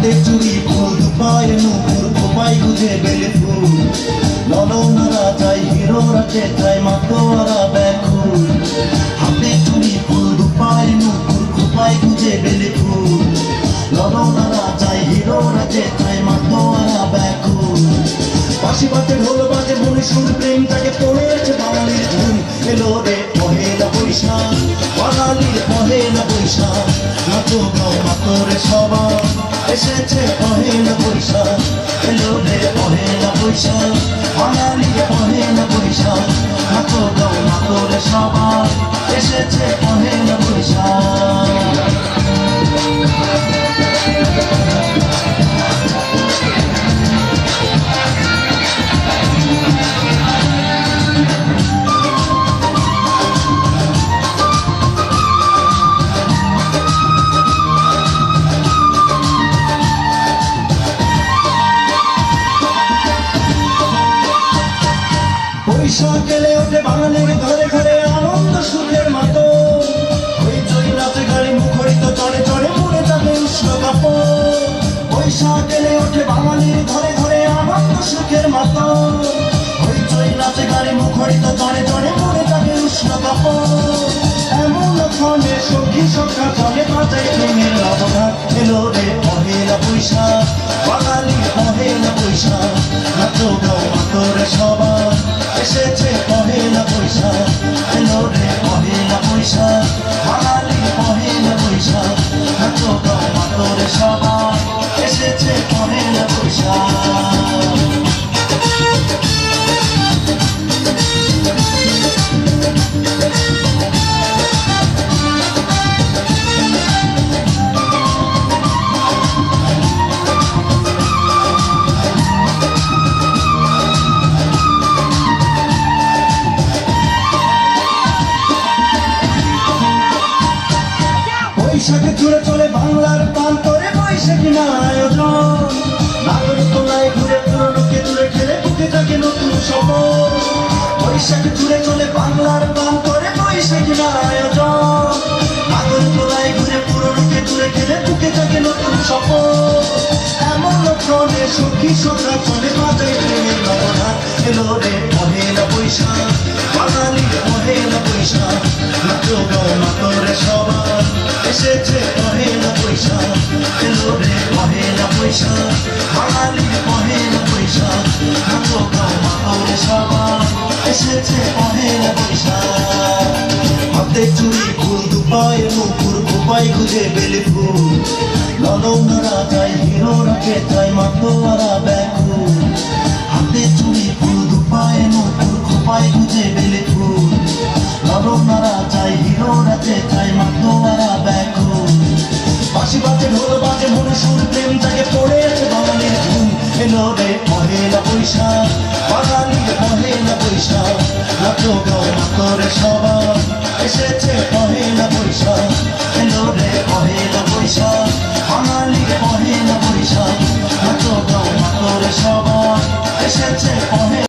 হাতে চুরি ফুল পায়ে নুপুর খোপায় গুজে বেলে ফুল ললনারা চাই হিরোরা চেতায় মাতোয়ারা ব্যাকুল হাতে চুরি ফুল পায়ে নুপুর খোপায় গুজে বেলে ফুল ললনারা চাই হিরোরা চেতায় মাতোয়ারা ব্যাকুল বাঁশি বাজে ঢোল বাজে মনে সুর প্রেম তাকে পড়েছে বাঙালির ধুন এলো রে পহেলা বৈশাখ বাঙালির পহেলা বৈশাখ নাচো গাও মাতরে সবাই এসেছে পহেলা বৈশাখ এলো রে পহেলা বৈশাখ বাঙালির পহেলা বৈশাখ নাচো গাও মাতরে সবাই এসেছে পহেলা বৈশাখ বৈশাখ এলে ওঠে বাঙালির ঘরে ঘরে আনন্দ সুখের মাতো হইচই নাচে গাড়ি মুখরিত চড়ে চড়ে মনে যাবে উষ্ণ কাপড় বৈশাখ এলে ওঠে বাঙালির ঘরে ঘরে আনন্দ সুখের মাতো হইচই নাচে গাড়ি মুখরিত চড়ে চড়ে মনে যাবে উষ্ণ কাপড় এমন ক্ষণে সখী সখা চলে বাজাই প্রেমের নবঘাট এলো রে পহেলা বৈশাখ বাঙালির পহেলা বৈশাখ নাচো গাও মাতরে সবাই এসেছে পহেলা বৈশাখ এলো রে পহেলা বৈশাখ বাঙালির পহেলা বৈশাখ নাচো গাও মাতরে সবাই এসেছে পহেলা বৈশাখ বৈশাখে জুড়ে চলে বাংলার প্রান্তরে বৈশাখী না আয়োজন নাগর তোলায় ঘুরে পুরোনোকে দূরে ঠেলে বুকে থাকে নতুন সফর বৈশাখে জুড়ে চলে বাংলার প্রান্তরে বৈশাখী না আয়োজন নাগর তোলায় ঘুরে পুরোনোকে দূরে ঠেলে বুকে থাকে নতুন সফর এমন ক্ষণে সখী সখা চলে বাজাই প্রেমের নবঘাট এলো রে পহেলা বৈশাখ বাঙালির পহেলা বৈশাখ নাচো গাও মাতরে সবাই এসেছে পহেলা বৈশাখ এলো রে পহেলা বৈশাখ বাঙালির পহেলা বৈশাখ নাচো গাও মাতরে সবাই এসেছে পহেলা বৈশাখ হাতে চুরি ফুল দুপায়ে নুপুর খোপায় গুজে বেলে ফুল ললনারা চাই হিরোরা চেতায় মাতোয়ারা ব্যাকুল হাতে চুরি ফুল দুপায়ে নুপুর খোপায় গুজে বেলে ফুল ললনারা চাই হিরোরা চেতায় মাতোয়ারা ব্যাকুল বাঁশি বাজে ঢোল বাজে মনে সুর প্রেম তাকে পড়েছে বাঙালির ধুম এলো রে পহেলা বৈশাখ বাঙালির পহেলা বৈশাখ নাচো গাও মাতরে সবাই